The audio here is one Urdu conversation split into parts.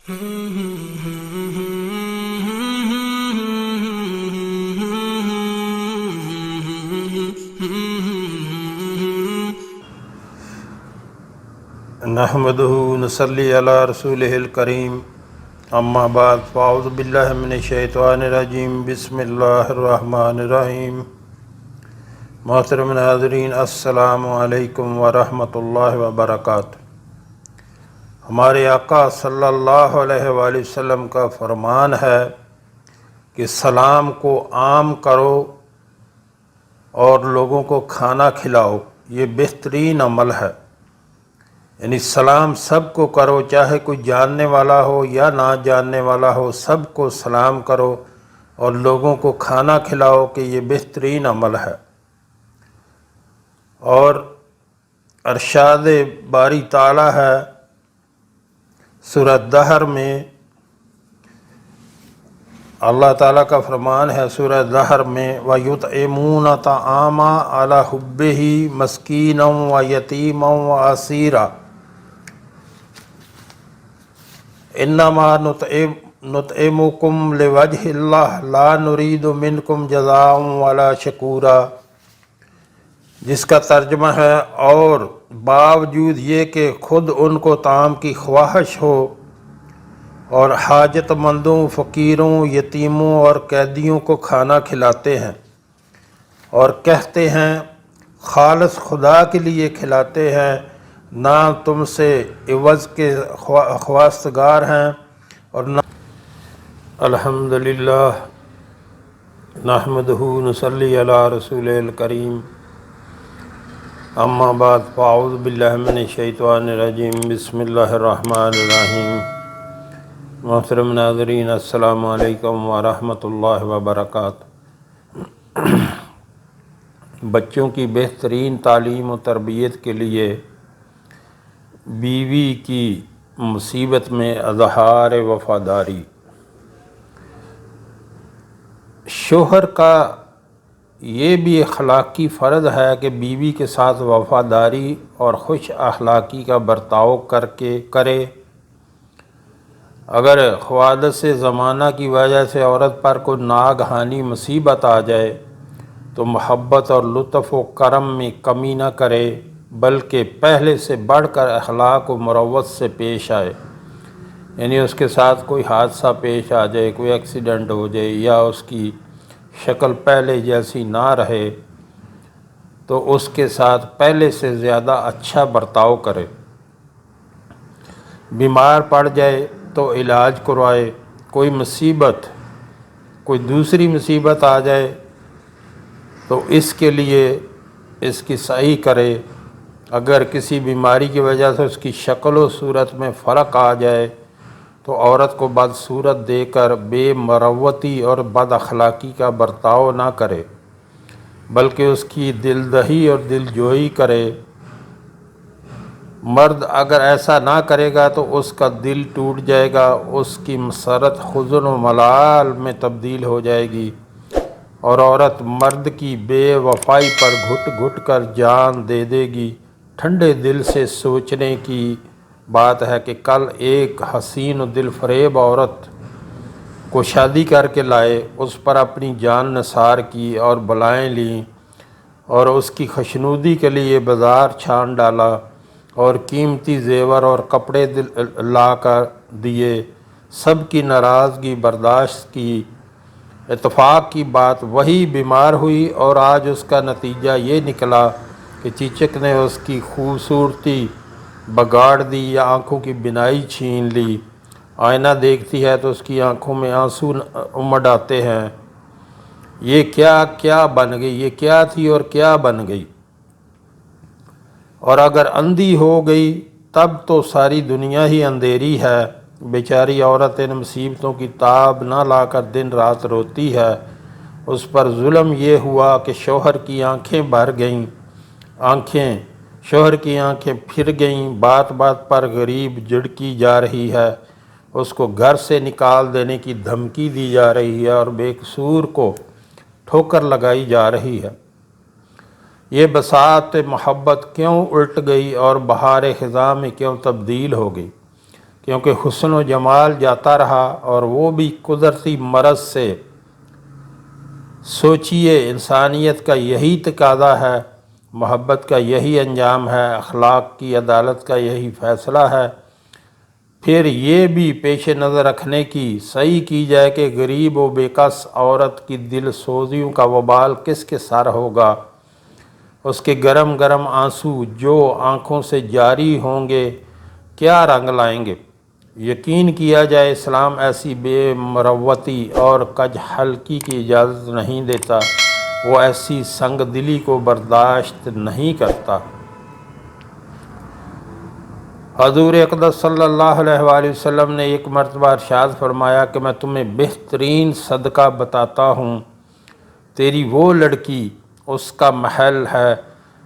نحمدہ نصلی علی رسولہ الکریم اما بعد فاعوذ باللہ من الشیطان الرجیم بسم اللہ الرحمن الرحیم محترم ناظرین السلام علیکم ورحمۃ اللہ وبرکاتہ۔ ہمارے آقا صلی اللہ علیہ وآلہ وسلم کا فرمان ہے کہ سلام کو عام کرو اور لوگوں کو کھانا کھلاؤ، یہ بہترین عمل ہے۔ یعنی سلام سب کو کرو، چاہے کوئی جاننے والا ہو یا نہ جاننے والا ہو، سب کو سلام کرو اور لوگوں کو کھانا کھلاؤ کہ یہ بہترین عمل ہے۔ اور ارشاد باری تعالی ہے سورہ دہر میں، اللہ تعالیٰ کا فرمان ہے سورہ دہر میں وَيُطْعِمُونَ الطَّعَامَ عَلَىٰ حُبِّهِ مِسْكِينًا وَيَتِيمًا وَأَسِيرًا انما نطعمکم لوجہ اللہ لا نرید منکم جزاء ولا شکورا، جس کا ترجمہ ہے اور باوجود یہ کہ خود ان کو طعام کی خواہش ہو اور حاجت مندوں، فقیروں، یتیموں اور قیدیوں کو کھانا کھلاتے ہیں اور کہتے ہیں خالص خدا کے لیے کھلاتے ہیں، نہ تم سے عوض کے خواستگار ہیں اور نہ الحمدللہ نحمدہ نصلی علی رسول الکریم اما بعد فاعوذ باللہ من الشیطان الرجیم بسم اللہ الرحمن الرحیم۔ محترم ناظرین السلام علیکم ورحمۃ اللہ وبرکاتہ۔ بچوں کی بہترین تعلیم و تربیت کے لیے بیوی کی مصیبت میں اظہار وفاداری۔ شوہر کا یہ بھی اخلاقی فرض ہے کہ بیوی کے ساتھ وفاداری اور خوش اخلاقی کا برتاؤ کرے۔ اگر حوادث زمانہ کی وجہ سے عورت پر کوئی ناگہانی مصیبت آ جائے تو محبت اور لطف و کرم میں کمی نہ کرے، بلکہ پہلے سے بڑھ کر اخلاق و مروت سے پیش آئے۔ یعنی اس کے ساتھ کوئی حادثہ پیش آ جائے، کوئی ایکسیڈنٹ ہو جائے یا اس کی شکل پہلے جیسی نہ رہے تو اس کے ساتھ پہلے سے زیادہ اچھا برتاؤ کرے۔ بیمار پڑ جائے تو علاج کروائے، کوئی مصیبت، کوئی دوسری مصیبت آ جائے تو اس کے لیے اس کی صحیح کرے۔ اگر کسی بیماری کی وجہ سے اس کی شکل و صورت میں فرق آ جائے تو عورت کو بدصورت دے کر بے مروتی اور بد اخلاقی کا برتاؤ نہ کرے، بلکہ اس کی دلدہی اور دلجوئی کرے۔ مرد اگر ایسا نہ کرے گا تو اس کا دل ٹوٹ جائے گا، اس کی مسرت حزن و ملال میں تبدیل ہو جائے گی اور عورت مرد کی بے وفائی پر گھٹ گھٹ کر جان دے دے گی۔ ٹھنڈے دل سے سوچنے کی بات ہے کہ کل ایک حسین و دل فریب عورت کو شادی کر کے لائے، اس پر اپنی جان نثار کی اور بلائیں لیں اور اس کی خوشنودی کے لیے بازار چھان ڈالا اور قیمتی زیور اور کپڑے لا کر دیے، سب کی ناراضگی برداشت کی۔ اتفاق کی بات وہی بیمار ہوئی اور آج اس کا نتیجہ یہ نکلا کہ چیچک نے اس کی خوبصورتی بگاڑ دی یا آنکھوں کی بینائی چھین لی۔ آئینہ دیکھتی ہے تو اس کی آنکھوں میں آنسو امڈ آتے ہیں۔ یہ کیا بن گئی، یہ کیا تھی اور کیا بن گئی۔ اور اگر اندھی ہو گئی تب تو ساری دنیا ہی اندھیری ہے۔ بیچاری عورت ان مصیبتوں کی تاب نہ لا کر دن رات روتی ہے۔ اس پر ظلم یہ ہوا کہ شوہر کی آنکھیں بھر گئیں، شوہر کی آنکھیں پھر گئیں، بات بات پر غریب جھڑکی جا رہی ہے، اس کو گھر سے نکال دینے کی دھمکی دی جا رہی ہے اور بے قصور کو ٹھوکر لگائی جا رہی ہے۔ یہ بساط محبت کیوں الٹ گئی اور بہار خزاں میں کیوں تبدیل ہو گئی؟ کیونکہ حسن و جمال جاتا رہا اور وہ بھی قدرتی مرض سے۔ سوچئے، انسانیت کا یہی تقاضا ہے، محبت کا یہی انجام ہے، اخلاق کی عدالت کا یہی فیصلہ ہے۔ پھر یہ بھی پیش نظر رکھنے کی صحیح کی جائے کہ غریب و بے کس عورت کی دل سوزیوں کا وبال کس کے سر ہوگا، اس کے گرم گرم آنسو جو آنکھوں سے جاری ہوں گے کیا رنگ لائیں گے۔ یقین کیا جائے اسلام ایسی بے مروتی اور کج حلقی کی اجازت نہیں دیتا، وہ ایسی سنگ دلی کو برداشت نہیں کرتا۔ حضور اقدس صلی اللہ علیہ وآلہ وسلم نے ایک مرتبہ ارشاد فرمایا کہ میں تمہیں بہترین صدقہ بتاتا ہوں، تیری وہ لڑکی اس کا محل ہے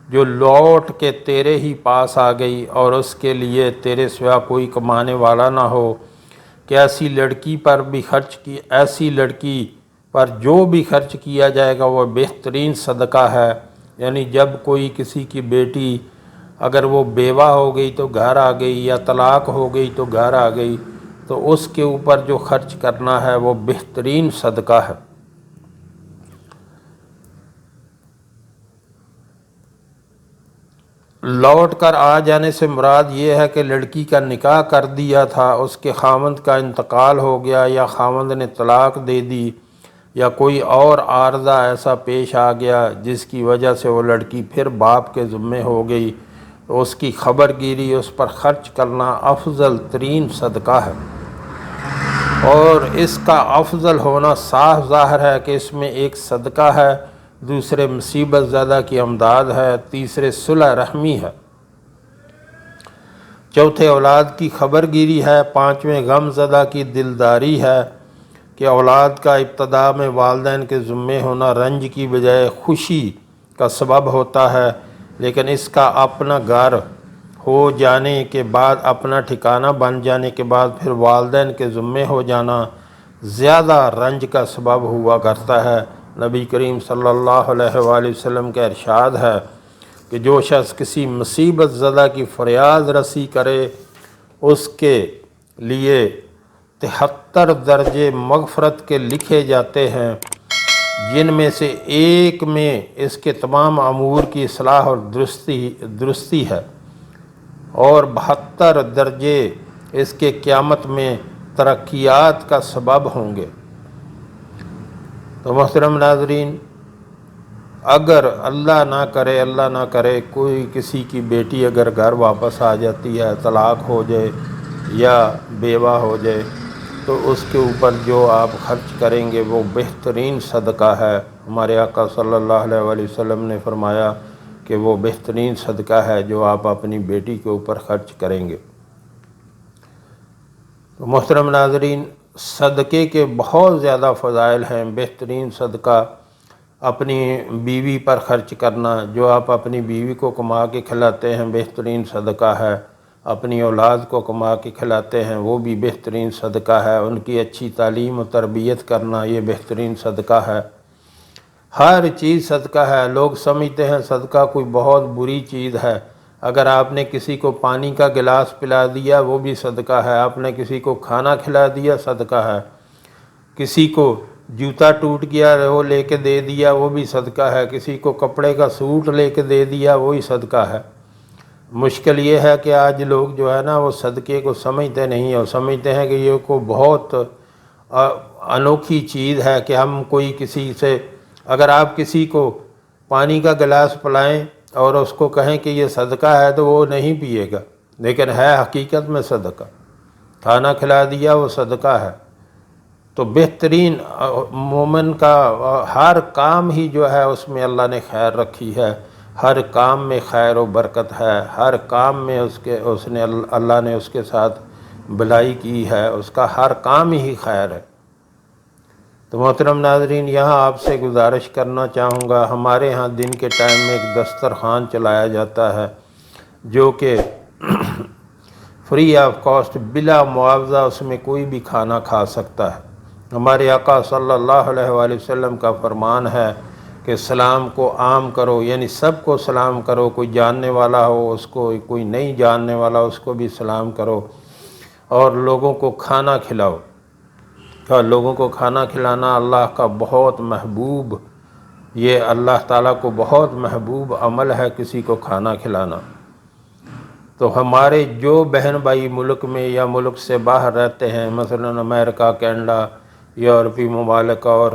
جو لوٹ کے تیرے ہی پاس آ گئی اور اس کے لیے تیرے سوا کوئی کمانے والا نہ ہو، کہ ایسی لڑکی پر جو بھی خرچ کیا جائے گا وہ بہترین صدقہ ہے۔ یعنی جب کوئی کسی کی بیٹی اگر وہ بیوہ ہو گئی تو گھر آ گئی، یا طلاق ہو گئی تو گھر آ گئی، تو اس کے اوپر جو خرچ کرنا ہے وہ بہترین صدقہ ہے۔ لوٹ کر آ جانے سے مراد یہ ہے کہ لڑکی کا نکاح کر دیا تھا، اس کے خاوند کا انتقال ہو گیا، یا خاوند نے طلاق دے دی، یا کوئی اور عارضہ ایسا پیش آ گیا جس کی وجہ سے وہ لڑکی پھر باپ کے ذمے ہو گئی، تو اس کی خبر گیری، اس پر خرچ کرنا افضل ترین صدقہ ہے۔ اور اس کا افضل ہونا صاف ظاہر ہے کہ اس میں ایک صدقہ ہے، دوسرے مصیبت زدہ کی امداد ہے، تیسرے صلح رحمی ہے، چوتھے اولاد کی خبر گیری ہے، پانچویں غم زدہ کی دلداری ہے کہ اولاد کا ابتدا میں والدین کے ذمے ہونا رنج کی بجائے خوشی کا سبب ہوتا ہے، لیکن اس کا اپنا گھر ہو جانے کے بعد، اپنا ٹھکانہ بن جانے کے بعد پھر والدین کے ذمے ہو جانا زیادہ رنج کا سبب ہوا کرتا ہے۔ نبی کریم صلی اللہ علیہ وآلہ وسلم کا ارشاد ہے کہ جو شخص کسی مصیبت زدہ کی فریاد رسی کرے اس کے لیے 73 درجے مغفرت کے لکھے جاتے ہیں، جن میں سے ایک میں اس کے تمام امور کی اصلاح اور درستی ہے، اور 72 درجے اس کے قیامت میں ترقیات کا سبب ہوں گے۔ تو محترم ناظرین، اگر اللہ نہ کرے کوئی کسی کی بیٹی اگر گھر واپس آ جاتی ہے، طلاق ہو جائے یا بیوہ ہو جائے، تو اس کے اوپر جو آپ خرچ کریں گے وہ بہترین صدقہ ہے۔ ہمارے آقا صلی اللہ علیہ وآلہ وسلم نے فرمایا کہ وہ بہترین صدقہ ہے جو آپ اپنی بیٹی کے اوپر خرچ کریں گے۔ تو محترم ناظرین، صدقے کے بہت زیادہ فضائل ہیں۔ بہترین صدقہ اپنی بیوی پر خرچ کرنا، جو آپ اپنی بیوی کو کما کے کھلاتے ہیں بہترین صدقہ ہے۔ اپنی اولاد کو کما کے کھلاتے ہیں وہ بھی بہترین صدقہ ہے۔ ان کی اچھی تعلیم و تربیت کرنا یہ بہترین صدقہ ہے۔ ہر چیز صدقہ ہے۔ لوگ سمجھتے ہیں صدقہ کوئی بہت بری چیز ہے۔ اگر آپ نے کسی کو پانی کا گلاس پلا دیا وہ بھی صدقہ ہے، آپ نے کسی کو کھانا کھلا دیا صدقہ ہے، کسی کو جوتا ٹوٹ گیا وہ لے کے دے دیا وہ بھی صدقہ ہے، کسی کو کپڑے کا سوٹ لے کے دے دیا وہی صدقہ ہے۔ مشکل یہ ہے کہ آج لوگ جو ہے نا وہ صدقے کو سمجھتے نہیں، اور سمجھتے ہیں کہ یہ کو بہت انوکھی چیز ہے کہ ہم کوئی کسی سے، اگر آپ کسی کو پانی کا گلاس پلائیں اور اس کو کہیں کہ یہ صدقہ ہے تو وہ نہیں پیے گا، لیکن ہے حقیقت میں صدقہ۔ کھانا کھلا دیا وہ صدقہ ہے۔ تو بہترین مومن کا ہر کام ہی جو ہے اس میں اللہ نے خیر رکھی ہے، ہر کام میں خیر و برکت ہے، ہر کام میں اللہ نے اس کے ساتھ بھلائی کی ہے، اس کا ہر کام ہی خیر ہے۔ تو محترم ناظرین، یہاں آپ سے گزارش کرنا چاہوں گا، ہمارے ہاں دن کے ٹائم میں ایک دسترخوان چلایا جاتا ہے جو کہ فری آف کاسٹ، بلا معاوضہ اس میں کوئی بھی کھانا کھا سکتا ہے۔ ہمارے آقا صلی اللہ علیہ وآلہ وسلم کا فرمان ہے کہ سلام کو عام کرو، یعنی سب کو سلام کرو، کوئی جاننے والا ہو اس کو، کوئی نہیں جاننے والا اس کو بھی سلام کرو۔ اور لوگوں کو کھانا کھلاؤ۔ اور لوگوں کو کھانا کھلانا اللہ کا بہت محبوب، یہ اللہ تعالیٰ کو بہت محبوب عمل ہے کسی کو کھانا کھلانا۔ تو ہمارے جو بہن بھائی ملک میں یا ملک سے باہر رہتے ہیں، مثلاً امریکہ، کینیڈا، یورپی ممالک اور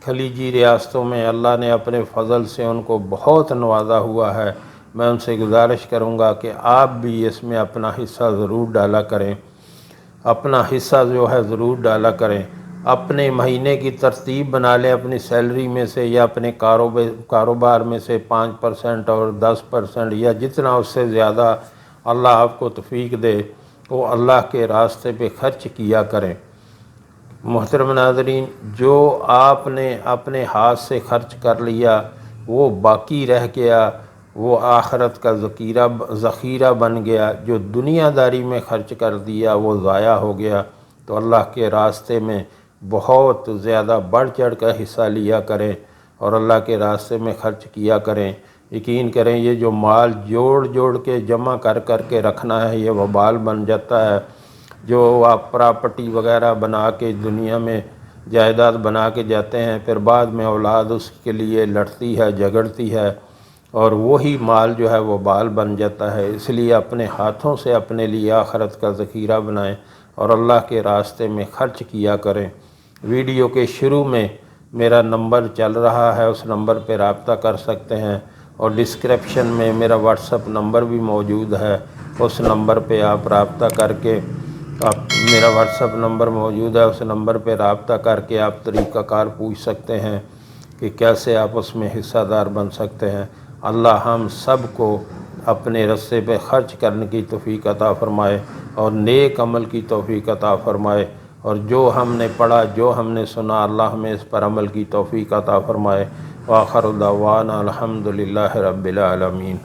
خلیجی ریاستوں میں اللہ نے اپنے فضل سے ان کو بہت نوازا ہوا ہے، میں ان سے گزارش کروں گا کہ آپ بھی اس میں اپنا حصہ ضرور ڈالا کریں، اپنا حصہ جو ہے ضرور ڈالا کریں۔ اپنے مہینے کی ترتیب بنا لیں، اپنی سیلری میں سے یا اپنے کاروبار میں سے 5% اور 10% یا جتنا اس سے زیادہ اللہ آپ کو توفیق دے وہ اللہ کے راستے پہ خرچ کیا کریں۔ محترم ناظرین، جو آپ نے اپنے ہاتھ سے خرچ کر لیا وہ باقی رہ گیا، وہ آخرت کا ذخیرہ بن گیا۔ جو دنیا داری میں خرچ کر دیا وہ ضائع ہو گیا۔ تو اللہ کے راستے میں بہت زیادہ بڑھ چڑھ کر حصہ لیا کریں اور اللہ کے راستے میں خرچ کیا کریں۔ یقین کریں یہ جو مال جوڑ کے جمع کر کے رکھنا ہے یہ وبال بن جاتا ہے۔ جو آپ پراپرٹی وغیرہ بنا کے دنیا میں جائیداد بنا کے جاتے ہیں، پھر بعد میں اولاد اس کے لیے لڑتی ہے، جھگڑتی ہے اور وہی مال جو ہے وہ وبال بن جاتا ہے۔ اس لیے اپنے ہاتھوں سے اپنے لیے آخرت کا ذخیرہ بنائیں اور اللہ کے راستے میں خرچ کیا کریں۔ ویڈیو کے شروع میں میرا نمبر چل رہا ہے، اس نمبر پہ رابطہ کر سکتے ہیں، اور ڈسکرپشن میں میرا واٹس ایپ نمبر بھی موجود ہے، اس نمبر پہ آپ رابطہ کر کے میرا واٹس ایپ نمبر موجود ہے، اس نمبر پہ رابطہ کر کے آپ طریقہ کار پوچھ سکتے ہیں کہ کیسے آپ اس میں حصہ دار بن سکتے ہیں۔ اللہ ہم سب کو اپنے رستے پہ خرچ کرنے کی توفیق عطا فرمائے اور نیک عمل کی توفیق عطا فرمائے، اور جو ہم نے پڑھا، جو ہم نے سنا، اللہ ہمیں اس پر عمل کی توفیق عطا فرمائے۔ وآخر دعوانا الحمدللہ رب العالمین۔